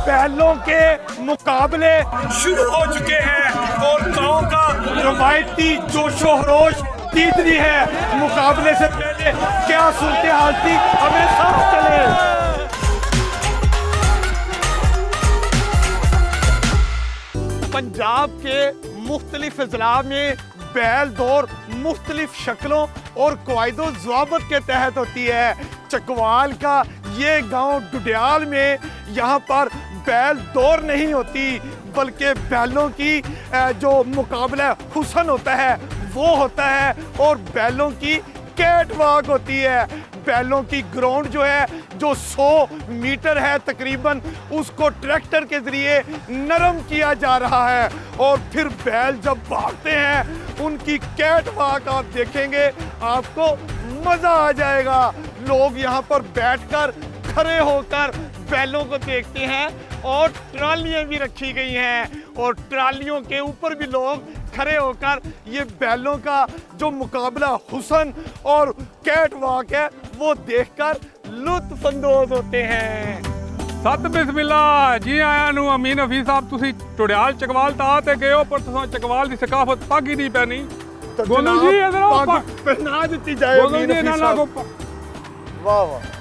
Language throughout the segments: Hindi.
बैलों के मुकाबले शुरू हो चुके हैं और गांव का रवायती जोशो खरोश तीसरी है। मुकाबले से पहले क्या सूरत हाल थी, हमें साथ चले। पंजाब के मुख्तलिफ अजला में बैल दौड़ मुख्तलिफ शक्लों और कवायदो ज़वाबत के तहत होती है। चकवाल का ये गांव डुडियाल में यहाँ पर बैल दौड़ नहीं होती, बल्कि बैलों की जो मुकाबला हुसन होता है वो होता है और बैलों की कैट वॉक होती है। बैलों की ग्राउंड जो है जो 100 मीटर है तकरीबन, उसको ट्रैक्टर के ज़रिए नरम किया जा रहा है और फिर बैल जब भागते हैं उनकी कैट वॉक आप देखेंगे, आपको मज़ा आ जाएगा। लोग यहाँ पर बैठकर खड़े होकर बैलों को देखते हैं और ट्रालियाँ भी रखी गई हैं और ट्रालियों के ऊपर भी लोग खड़े होकर ये बैलों का जो मुकाबला हुसन और कैट वॉक है वो देखकर लुत्फ अंदोज होते हैं। सत बिस्मिल्ला जी आया नू अमीन हफीज साहब, तुसी टुडियाल चकवाल ता ते गए हो पर तुसा चकवाल दी सकाफत पग ही नहीं पैनी। गोलू जी इधर आओ, पग पहना देती जाए। गोलू जी ना लागो। वाह वाह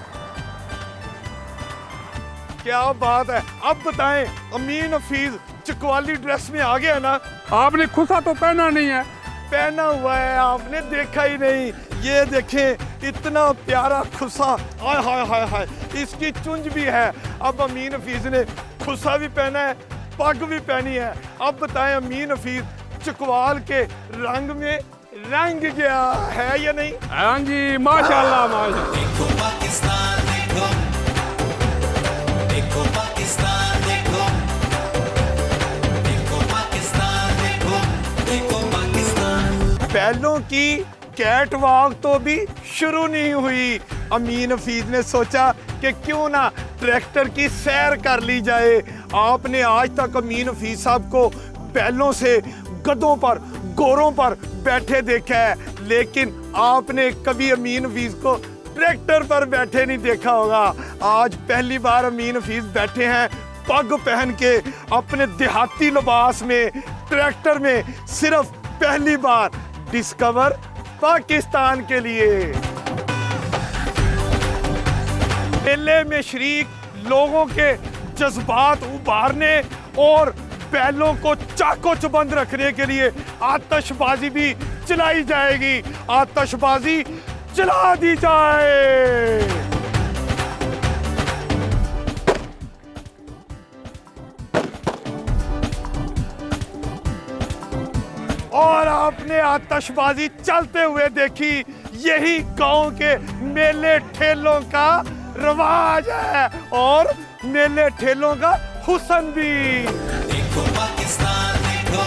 क्या बात है। अब बताएं, अमीन हफीज चकवाली ड्रेस में आ गया ना? आपने खुसा तो पहना नहीं है। पहना हुआ है, आपने देखा ही नहीं। ये देखें इतना प्यारा खुसा, हाय हाय हाय हाय, इसकी चुंज भी है। अब अमीन हफीज ने खुसा भी पहना है, पग भी पहनी है। अब बताएं अमीन हफीज चकवाल के रंग में रंग गया है या नहीं? हाँ जी माशाल्लाह माशाल्लाह। देखो पाकिस्तान देखो, देखो पाकिस्तान देखो, देखो पाकिस्तान देखो, देखो पाकिस्तान। बैलों की कैट वॉक तो भी शुरू नहीं हुई। अमीन हफीज ने सोचा कि क्यों ना ट्रैक्टर की सैर कर ली जाए। आपने आज तक अमीन हफीज साहब को बैलों से, गधों पर, घोड़ों पर बैठे देखा है, लेकिन आपने कभी अमीन हफीज को ट्रैक्टर पर बैठे नहीं देखा होगा। आज पहली बार अमीन हफीज बैठे हैं पग पहन के अपने देहाती लिबास में ट्रैक्टर में, सिर्फ पहली बार डिस्कवर पाकिस्तान के लिए। मेले में शरीक लोगों के जज्बात उभारने और बैलों को चाको चबंद रखने के लिए आतिशबाजी भी चलाई जाएगी। आतिशबाजी चला दी जाए। और आपने आतिशबाजी चलते हुए देखी। यही गांव के मेले ठेलों का रवाज है और मेले ठेलों का हुसन भी। देखो पाकिस्तान देखो,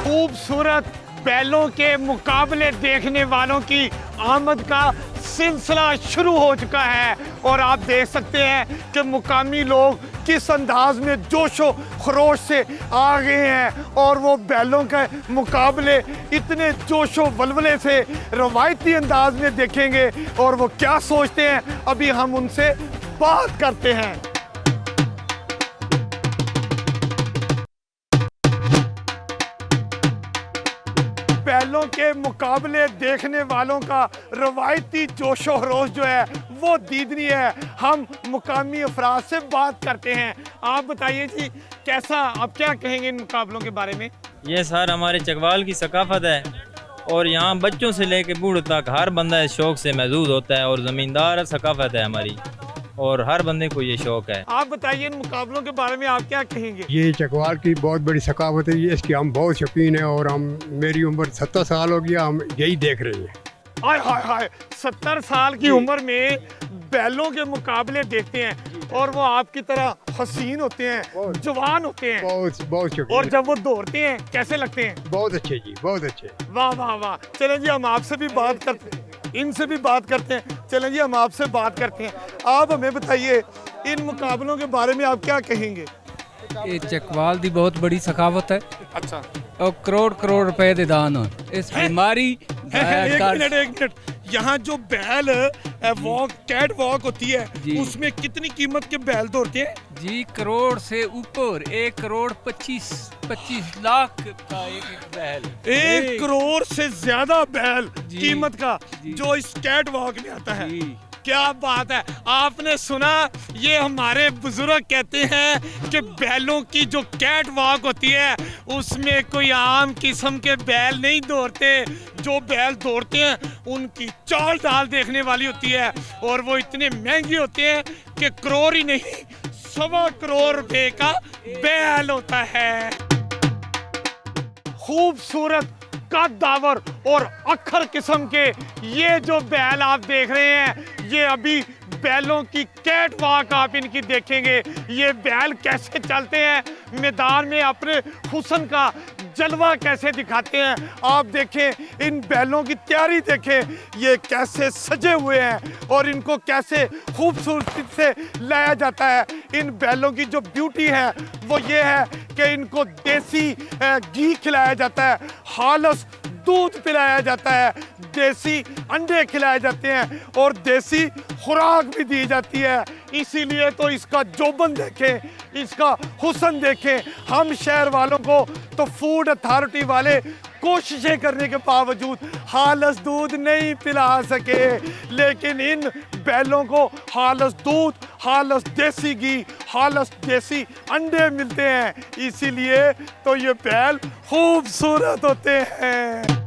खूबसूरत बैलों के मुकाबले देखने वालों की आमद का सिलसिला शुरू हो चुका है और आप देख सकते हैं कि मुकामी लोग किस अंदाज में जोशो खरोश से आ गए हैं और वो बैलों के मुकाबले इतने जोशो वलवले से रवायती अंदाज में देखेंगे और वो क्या सोचते हैं, अभी हम उनसे बात करते हैं। बैलों के मुकाबले देखने वालों का रवायती जोशो खरोश जो है वो दीदनी है। हम मुकामी अफराद से बात करते हैं। आप बताइए जी, कैसा, आप क्या कहेंगे इन मुकाबलों के बारे में? ये सर हमारे चकवाल की सकाफत है और यहाँ बच्चों से लेके बूढ़े तक हर बंदा इस शौक से महजूद होता है और ज़मींदार सकाफत है हमारी और हर बंदे को ये शौक है। आप बताइए इन मुकाबलों के बारे में आप क्या कहेंगे? ये चकवाल की बहुत बड़ी सकाफत है, ये इसकी हम बहुत शौकीन हैं और हम, मेरी उम्र 70 साल हो गया, हम यही देख रहे हैं। हाय हाय हाय, 70 साल की उम्र में बैलों के मुकाबले देखते हैं और वो आपकी तरह हसीन होते हैं, जवान होते हैं, बहुत शौकीन। और जब वो दौड़ते हैं कैसे लगते हैं? बहुत अच्छे जी, बहुत अच्छे। वाह वाह वाह। चलें जी हम आपसे भी बात करते हैं, इनसे भी बात करते हैं। चलें जी हम आपसे बात करते हैं। आप हमें बताइए इन मुकाबलों के बारे में आप क्या कहेंगे? ये चकवाल दी बहुत बड़ी सखावत है अच्छा, और करोड़ करोड़ रुपए दे दान हो। इस बीमारी एक मिनट, यहाँ जो बैल वॉक कैट वॉक होती है, जी। उसमें कितनी कीमत के बैल दौड़ते हैं? जी करोड़ से ऊपर 1 करोड़ 25 लाख का एक बैल। 1 करोड़ से ज्यादा बैल जी। कीमत का जी। जो इस कैट वॉक में आता है। जी। क्या बात है, आपने सुना, ये हमारे बुजुर्ग कहते हैं कि बैलों की जो कैट वॉक होती है उसमें कोई आम किस्म के बैल नहीं दौड़ते। जो बैल दौड़ते हैं उनकी चाल ढाल देखने वाली होती है और वो इतने महंगे होते हैं कि करोड़ ही नहीं 1.25 करोड़ रुपए का बैल होता है। खूबसूरत कद्दावर और अखर किस्म के ये जो बैल आप देख रहे हैं, ये अभी बैलों की कैट वॉक आप इनकी देखेंगे। ये बैल कैसे चलते हैं मैदान में, अपने हुस्न का जलवा कैसे दिखाते हैं। आप देखें इन बैलों की तैयारी देखें, ये कैसे सजे हुए हैं और इनको कैसे खूबसूरती से लाया जाता है। इन बैलों की जो ब्यूटी है वो ये है कि इनको देसी घी खिलाया जाता है, हालस दूध पिलाया जाता है, देसी अंडे खिलाए जाते हैं और देसी खुराक भी दी जाती है। इसीलिए तो इसका जोबन देखें, इसका हुस्न देखें। हम शहर वालों को तो फूड अथॉरिटी वाले कोशिशें करने के बावजूद हालस दूध नहीं पिला सके, लेकिन इन बैलों को हालस दूध, हालस देसी घी, हालस देसी अंडे मिलते हैं। इसीलिए तो ये बैल खूबसूरत होते हैं।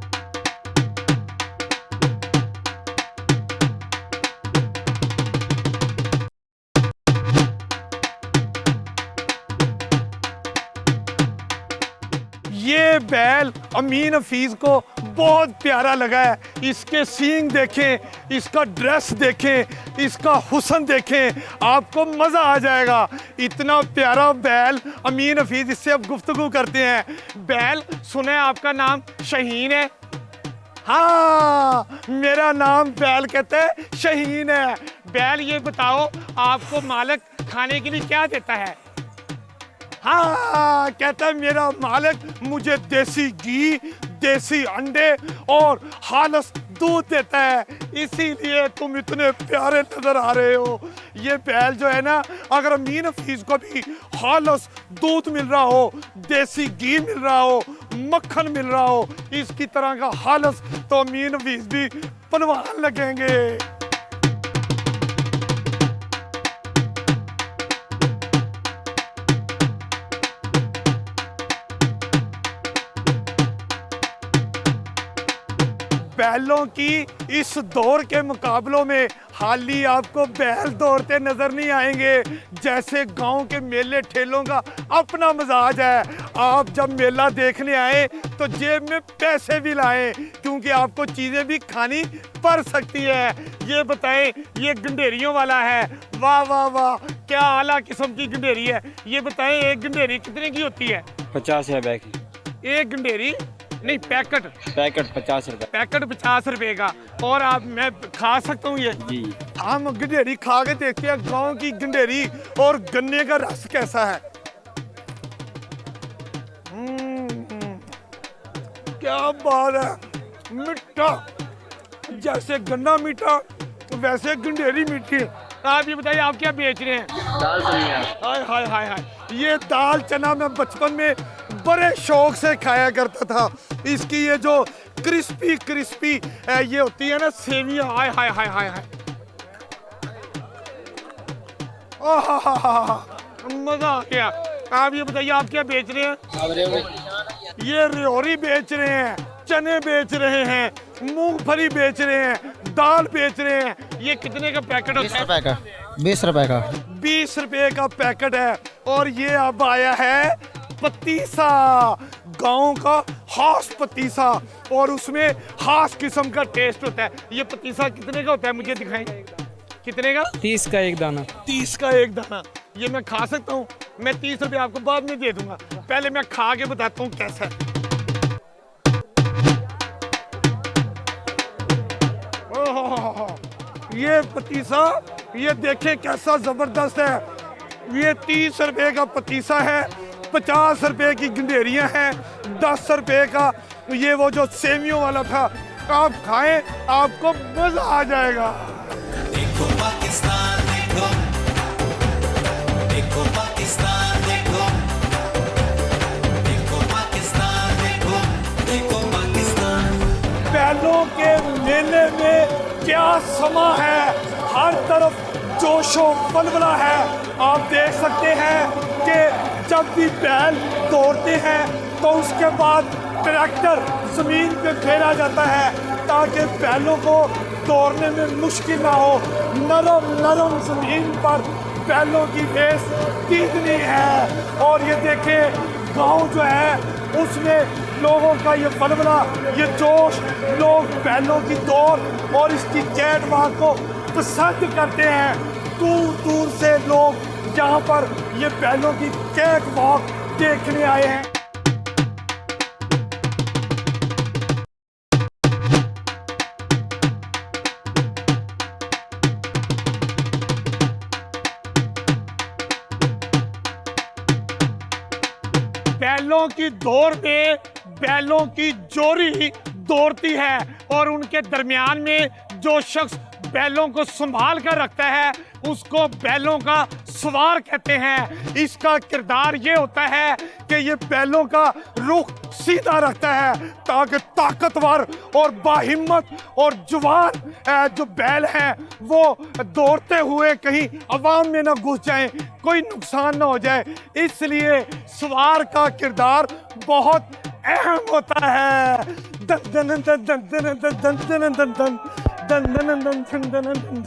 ये बैल अमीन हफीज को बहुत प्यारा लगा है। इसके सींग देखें, इसका ड्रेस देखें, इसका हुस्न देखें, आपको मज़ा आ जाएगा। इतना प्यारा बैल अमीन हफीज, इससे अब गुफ्तगू करते हैं। बैल सुने आपका नाम शहीन है? हाँ, मेरा नाम बैल कहते हैं शहीन है। बैल ये बताओ आपको मालिक खाने के लिए क्या देता है? हाँ, कहता है मेरा मालिक मुझे देसी घी, देसी अंडे और हालस दूध देता है, इसीलिए तुम इतने प्यारे नजर आ रहे हो। ये बैल जो है ना, अगर अमीन हफीज को भी हालस दूध मिल रहा हो, देसी घी मिल रहा हो, मक्खन मिल रहा हो, इसकी तरह का हालस, तो अमीन हफीज भी पहलवान लगेंगे। बैलों की इस दौर के मुकाबलों में हाली आपको बैल दौड़ते नजर नहीं आएंगे। जैसे गांव के मेले ठेलों का अपना मजाज है। आप जब मेला देखने आए तो जेब में पैसे भी लाएं, क्योंकि आपको चीज़ें भी खानी पड़ सकती है। ये बताएं, ये गंडेरियों वाला है, वाह वाह वाह, क्या आला किस्म की गंडेरी है। ये बताएं, एक गंडेरी कितने की होती है? 50 रुपए की। एक गंडेरी नहीं, पैकेट 50 रुपए। पैकेट 50 रुपए का। और आप, मैं खा सकता हूँ ये? जी। हम गंडेरी खा के देखते हैं गांव की गंडेरी और गन्ने का रस कैसा है। क्या बात है, मीठा, जैसे गन्ना मीठा वैसे गंडेरी मीठी। आप ये बताइए, आप क्या बेच रहे हैं? दाल चना। हाय हाय हाय हाय, ये दाल चना मैं बचपन में बड़े शौक से खाया करता था। इसकी ये जो क्रिस्पी क्रिस्पी ये होती है ना सेवियां, हाय हाय हाय हाय हाय, मजा आ गया। आप ये बताइए, आप क्या बेच रहे हैं? ये रियोरी बेच रहे हैं, चने बेच रहे हैं, मूंगफली बेच रहे हैं, दाल बेच रहे हैं। ये कितने का पैकेट होता है? 20 रुपए का। 20 रुपए का। 20 रुपए का पैकेट है। और ये अब आया है पतीसा, गांव का खास पतीसा, और उसमें खास किस्म का टेस्ट होता है। ये पतीसा कितने का होता है, मुझे दिखाएं। कितने का? 30 का एक दाना। 30 का एक दाना। ये मैं खा सकता हूँ? मैं 30 रुपए आपको बाद में दे दूंगा, पहले मैं खा के बताता हूँ कैसा है। ये पतीसा, ये देखें कैसा जबरदस्त है। ये 30 रुपए का पतीसा है, 50 रुपए की गंडेरियां हैं, 10 रुपए का ये वो जो सेवियों वाला था। आप खाएं, आपको मजा आ जाएगा। मेले में क्या समा है, हर तरफ जोशो बलबला है। आप देख सकते हैं कि जब भी बैल दौड़ते हैं तो उसके बाद ट्रैक्टर ज़मीन पे फेरा जाता है ताकि बैलों को दौड़ने में मुश्किल ना हो। नरम नरम ज़मीन पर बैलों की रेस तीसरी है। और ये देखें गांव जो है उसमें लोगों का ये बलबला, ये जोश, लोग बैलों की दौड़ और इसकी कैटवॉक को पसंद करते हैं। दूर दूर से लोग यहाँ पर ये बैलों की कैटवॉक देखने आए हैं। बैलों की दौड़ में बैलों की जोड़ी दौड़ती है और उनके दरमियान में जो शख्स बैलों को संभाल कर रखता है उसको बैलों का सवार कहते हैं। इसका किरदार ये होता है कि ये बैलों का रुख सीधा रखता है ताकि ताकतवर और बाहिम्मत और जवान जो बैल हैं वो दौड़ते हुए कहीं अवाम में ना घुस जाएं, कोई नुकसान ना हो जाए। इसलिए सवार का किरदार बहुत अहम होता है। दन दन दन दन दन दन दन दन दन दन दन दन दन दन दन।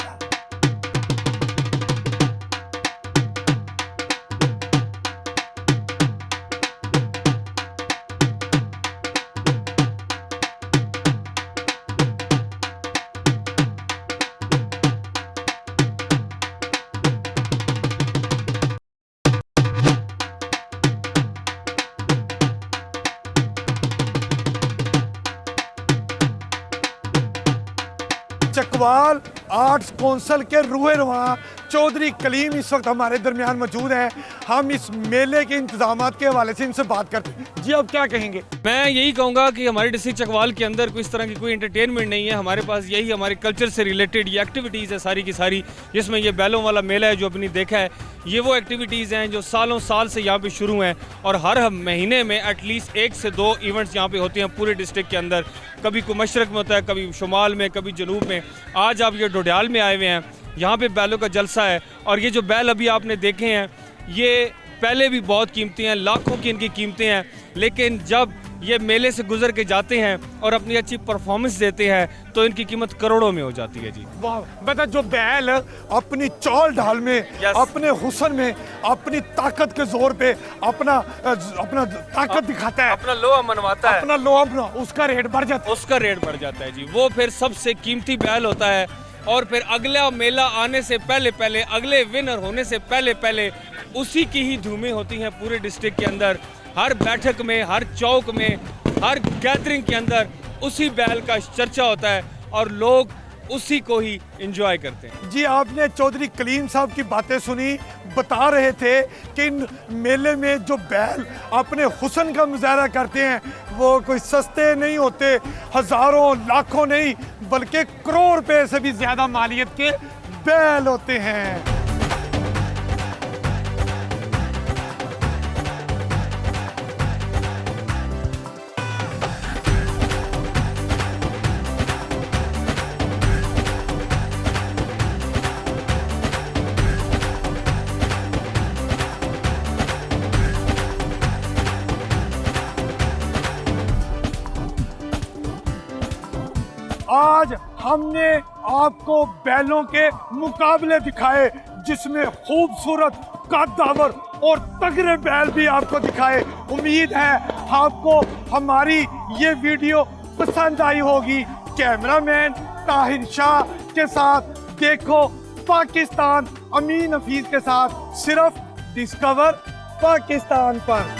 चकवाल आर्ट्स कौंसिल के रूहे-रुआ चौधरी कलीम इस वक्त हमारे दरमियान मौजूद हैं। हम इस मेले के इंतजामात के हवाले से इनसे बात करते हैं। जी, अब क्या कहेंगे? मैं यही कहूँगा कि हमारे डिस्ट्रिक्ट चकवाल के अंदर कोई इस तरह की कोई एंटरटेनमेंट नहीं है। हमारे पास यही हमारे कल्चर से रिलेटेड ये एक्टिविटीज़ है सारी की सारी, जिसमें ये बैलों वाला मेला है जो अपनी देखा है। ये वो एक्टिविटीज़ हैं जो सालों साल से यहाँ पे शुरू हैं और हर महीने में एटलीस्ट 1 से 2 इवेंट्स यहाँ पे होते हैं पूरे डिस्ट्रिक्ट के अंदर। कभी को मशरक में होता है, कभी शुमाल में, कभी जनूब में। आज आप ये डोडियाल में आए हुए हैं, यहाँ पे बैलों का जलसा है। और ये जो बैल अभी आपने देखे हैं ये पहले भी बहुत कीमती हैं, लाखों की इनकी कीमतें हैं, लेकिन जब ये मेले से गुजर के जाते हैं और अपनी अच्छी परफॉर्मेंस देते हैं तो इनकी कीमत करोड़ों में हो जाती है। जी वाह, बता जो बैल अपनी चौल ढाल में, अपने हुस्न में, अपनी ताकत के जोर पे अपना ताकत दिखाता है, अपना लोहा मनवाता है, अपना लोहा, उसका रेट बढ़ जाता है। उसका रेट बढ़ जाता है जी। वो फिर सबसे कीमती बैल होता है और फिर अगला मेला आने से पहले पहले, अगले विनर होने से पहले पहले उसी की ही धूमें होती हैं पूरे डिस्ट्रिक्ट के अंदर। हर बैठक में, हर चौक में, हर गैदरिंग के अंदर उसी बैल का चर्चा होता है और लोग उसी को ही एंजॉय करते हैं। जी, आपने चौधरी कलीम साहब की बातें सुनी, बता रहे थे कि इन मेले में जो बैल अपने हुस्न का मुजाहरा करते हैं वो कोई सस्ते नहीं होते, हजारों लाखों नहीं बल्कि करोड़ रुपए से भी ज्यादा मालियत के बैल होते हैं। आज हमने आपको बैलों के मुकाबले दिखाए जिसमें खूबसूरत, कद्दावर और तगड़े बैल भी आपको दिखाए। उम्मीद है आपको हमारी ये वीडियो पसंद आई होगी। कैमरामैन ताहिर शाह के साथ देखो पाकिस्तान, अमीन हफीज के साथ, सिर्फ डिस्कवर पाकिस्तान पर।